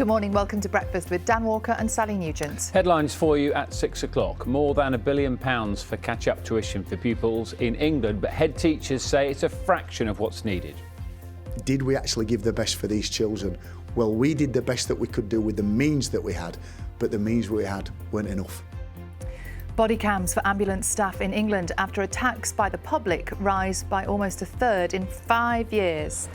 Good morning, welcome to Breakfast with Dan Walker and Sally Nugent. Headlines for you at 6 o'clock. More than £1 billion for catch-up tuition for pupils in England, but head teachers say it's a fraction of what's needed. Did we actually give the best for these children? Well, we did the best that we could do with the means that we had, but the means we had weren't enough. Body cams for ambulance staff in England after attacks by the public rise by almost a third in 5 years.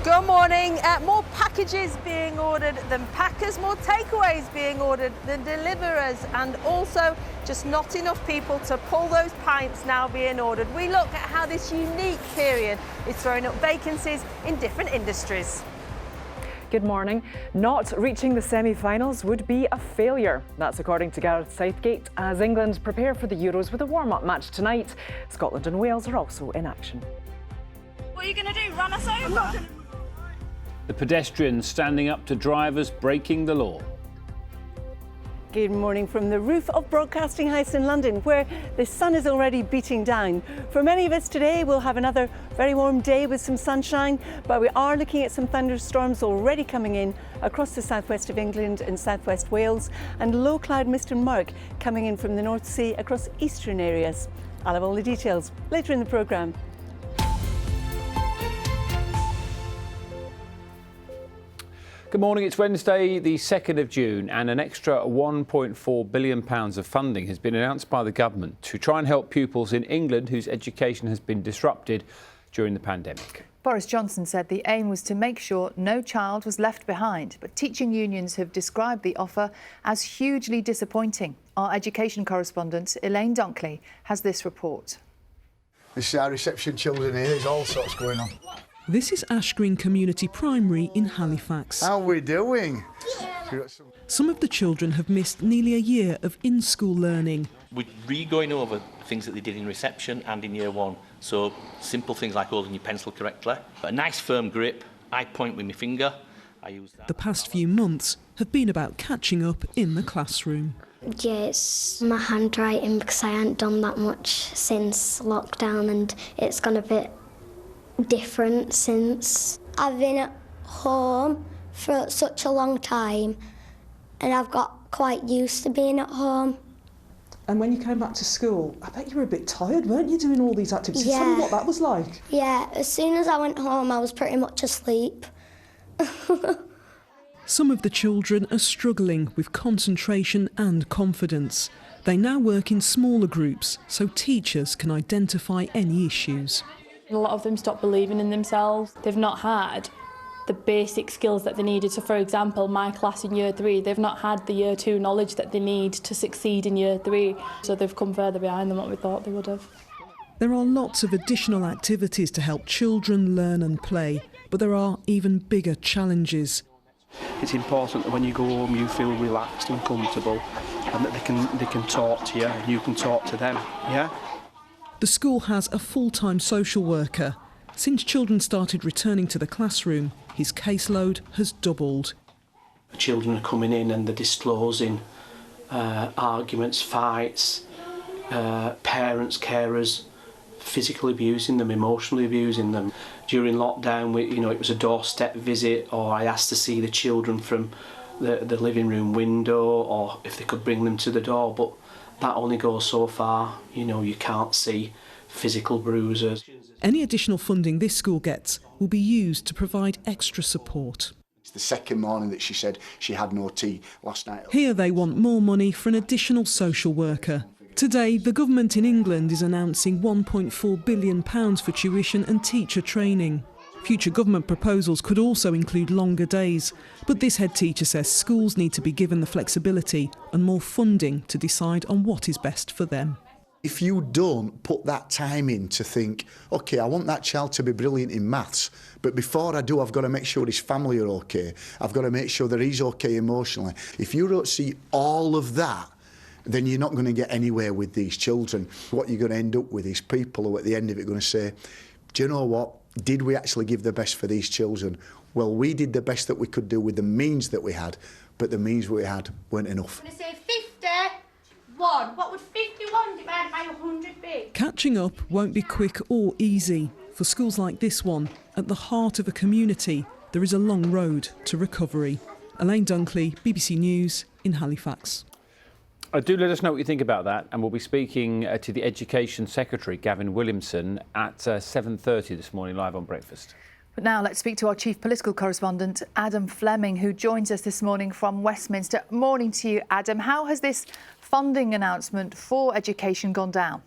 Good morning. More packages being ordered than packers, more takeaways being ordered than deliverers, and also just not enough people to pull those pints now being ordered. We look at how this unique period is throwing up vacancies in different industries. Good morning. Not reaching the semi-finals would be a failure. That's according to Gareth Southgate, as England prepare for the Euros with a warm-up match tonight. Scotland and Wales are also in action. What are you going to do, run us over? The pedestrians standing up to drivers breaking the law. Good morning from the roof of Broadcasting House in London, where the sun is already beating down. For many of us today, we'll have another very warm day with some sunshine, but we are looking at some thunderstorms already coming in across the southwest of England and southwest Wales, and low cloud mist and murk coming in from the North Sea across eastern areas. I'll have all the details later in the programme. Good morning, it's Wednesday the 2nd of June and an extra £1.4 billion of funding has been announced by the government to try and help pupils in England whose education has been disrupted during the pandemic. Boris Johnson said the aim was to make sure no child was left behind, but teaching unions have described the offer as hugely disappointing. Our education correspondent Elaine Dunkley has this report. This is our reception children here, there's all sorts going on. This is Ash Green Community Primary in Halifax. How are we doing? Some of the children have missed nearly a year of in-school learning. We're re-going over things that they did in reception and in year one. So simple things like holding your pencil correctly, a nice firm grip. I point with my finger. I use that. The past few months have been about catching up in the classroom. Yeah, it's my handwriting because I hadn't done that much since lockdown, and it's gone a bit different since. I've been at home for such a long time and I've got quite used to being at home. And when you came back to school, I bet you were a bit tired, weren't you, doing all these activities? Yeah. Tell me what that was like. Yeah, as soon as I went home I was pretty much asleep. Some of the children are struggling with concentration and confidence. They now work in smaller groups so teachers can identify any issues. A lot of them stopped believing in themselves. They've not had the basic skills that they needed. So, for example, my class in year 3, they've not had the year 2 knowledge that they need to succeed in year 3. So they've come further behind than what we thought they would have. There are lots of additional activities to help children learn and play, but there are even bigger challenges. It's important that when you go home you feel relaxed and comfortable, and that they can talk to you and you can talk to them, yeah? The school has a full-time social worker. Since children started returning to the classroom, his caseload has doubled. Children are coming in and they're disclosing arguments, fights, parents, carers, physically abusing them, emotionally abusing them. During lockdown, it was a doorstep visit, or I asked to see the children from the living room window, or if they could bring them to the door, but that only goes so far. You can't see physical bruises. Any additional funding this school gets will be used to provide extra support. It's the second morning that she said she had no tea last night. Here they want more money for an additional social worker. Today, the government in England is announcing £1.4 billion for tuition and teacher training. Future government proposals could also include longer days, but this head teacher says schools need to be given the flexibility and more funding to decide on what is best for them. If you don't put that time in to think, OK, I want that child to be brilliant in maths, but before I do, I've got to make sure his family are OK. I've got to make sure that he's OK emotionally. If you don't see all of that, then you're not going to get anywhere with these children. What you're going to end up with is people who at the end of it are going to say, do you know what? Did we actually give the best for these children? Well, we did the best that we could do with the means that we had, but the means we had weren't enough. I'm going to say 51. What would 51 divided by 100 be? Catching up won't be quick or easy. For schools like this one, at the heart of a community, there is a long road to recovery. Elaine Dunkley, BBC News in Halifax. Do let us know what you think about that, and we'll be speaking to the Education Secretary, Gavin Williamson, at 7:30 this morning, live on Breakfast. But now let's speak to our chief political correspondent, Adam Fleming, who joins us this morning from Westminster. Morning to you, Adam. How has this funding announcement for education gone down?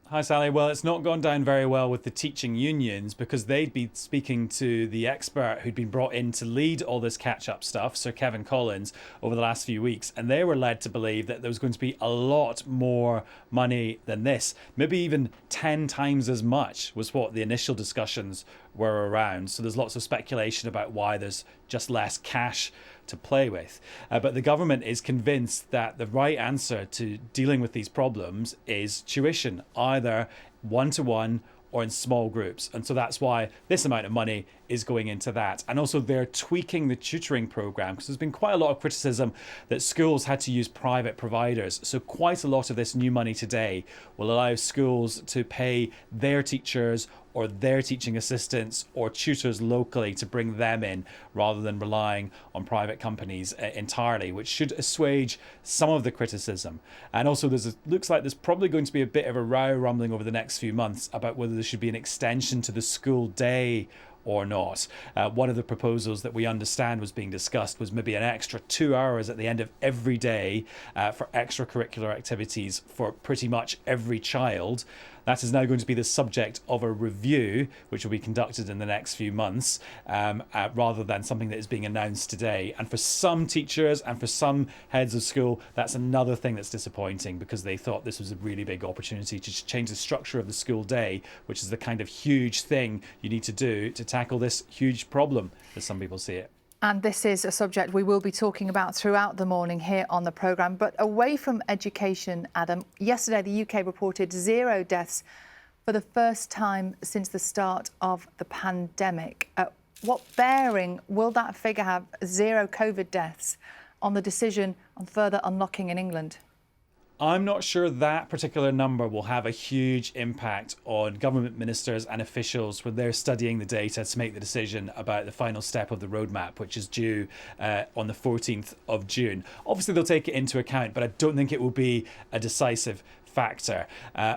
Hi, Sally. Well, it's not gone down very well with the teaching unions because they'd been speaking to the expert who'd been brought in to lead all this catch-up stuff, Sir Kevin Collins, over the last few weeks. And they were led to believe that there was going to be a lot more money than this. Maybe even 10 times as much was what the initial discussions were around. So there's lots of speculation about why there's just less cash to play with. But the government is convinced that the right answer to dealing with these problems is tuition, either one-to-one or in small groups. And so that's why this amount of money is going into that. And also they're tweaking the tutoring program because there's been quite a lot of criticism that schools had to use private providers. So quite a lot of this new money today will allow schools to pay their teachers or their teaching assistants or tutors locally to bring them in rather than relying on private companies entirely, which should assuage some of the criticism. And also looks like there's probably going to be a bit of a row rumbling over the next few months about whether there should be an extension to the school day or not. One of the proposals that we understand was being discussed was maybe an extra 2 hours at the end of every day for extracurricular activities for pretty much every child. That is now going to be the subject of a review, which will be conducted in the next few months, rather than something that is being announced today. And for some teachers and for some heads of school, that's another thing that's disappointing because they thought this was a really big opportunity to change the structure of the school day, which is the kind of huge thing you need to do to tackle this huge problem, as some people see it. And this is a subject we will be talking about throughout the morning here on the programme. But away from education, Adam, yesterday the UK reported 0 deaths for the first time since the start of the pandemic. What bearing will that figure have, 0 COVID deaths, on the decision on further unlocking in England? I'm not sure that particular number will have a huge impact on government ministers and officials when they're studying the data to make the decision about the final step of the roadmap, which is due on the 14th of June. Obviously, they'll take it into account, but I don't think it will be a decisive factor.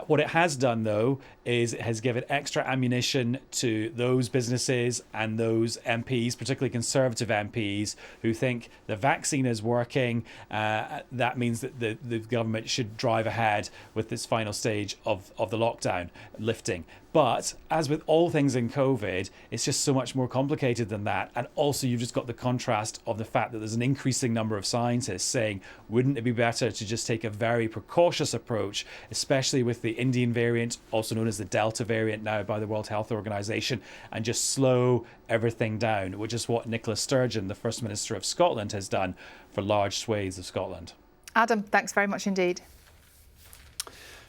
What it has done, though, is it has given extra ammunition to those businesses and those MPs, particularly Conservative MPs, who think the vaccine is working. That means that the government should drive ahead with this final stage of the lockdown lifting. But as with all things in COVID, it's just so much more complicated than that. And also you've just got the contrast of the fact that there's an increasing number of scientists saying, wouldn't it be better to just take a very precautious approach, especially with the Indian variant, also known as the Delta variant now by the World Health Organization, and just slow everything down, which is what Nicola Sturgeon, the First Minister of Scotland, has done for large swathes of Scotland. Adam, thanks very much indeed.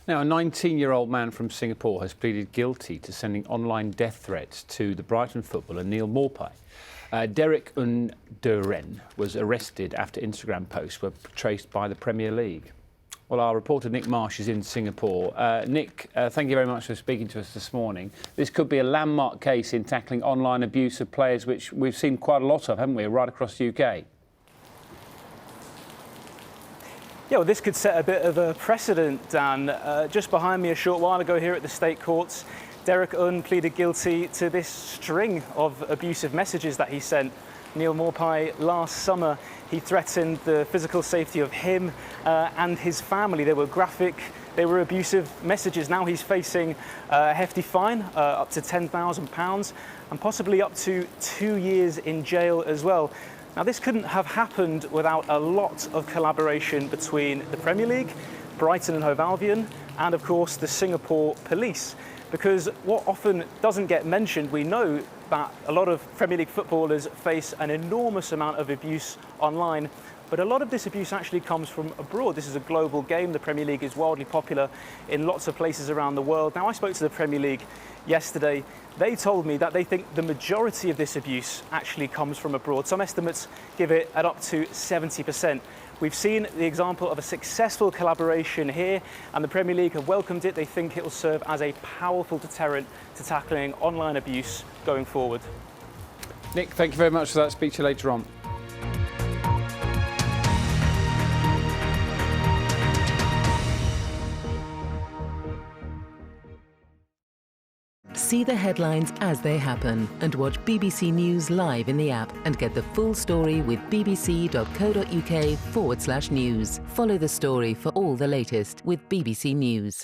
Now, a 19-year-old man from Singapore has pleaded guilty to sending online death threats to the Brighton footballer Neil Maupay. Derek Unduren was arrested after Instagram posts were traced by the Premier League. Well, our reporter Nick Marsh is in Singapore. Nick, thank you very much for speaking to us this morning. This could be a landmark case in tackling online abuse of players, which we've seen quite a lot of, haven't we, right across the UK? Yeah, well, this could set a bit of a precedent, Dan. Just behind me a short while ago here at the State Courts, Derek Un pleaded guilty to this string of abusive messages that he sent Neil Maupay last summer. He threatened the physical safety of him and his family. They were graphic, they were abusive messages. Now he's facing a hefty fine, up to £10,000 and possibly up to 2 years in jail as well. Now, this couldn't have happened without a lot of collaboration between the Premier League, Brighton and Hove Albion, and of course the Singapore police. Because what often doesn't get mentioned, we know that a lot of Premier League footballers face an enormous amount of abuse online, but a lot of this abuse actually comes from abroad. This is a global game. The Premier League is wildly popular in lots of places around the world. Now, I spoke to the Premier League yesterday. They told me that they think the majority of this abuse actually comes from abroad. Some estimates give it at up to 70%. We've seen the example of a successful collaboration here, and the Premier League have welcomed it. They think it will serve as a powerful deterrent to tackling online abuse going forward. Nick, thank you very much for that. Speak to you later on. See the headlines as they happen and watch BBC News live in the app and get the full story with bbc.co.uk/news. Follow the story for all the latest with BBC News.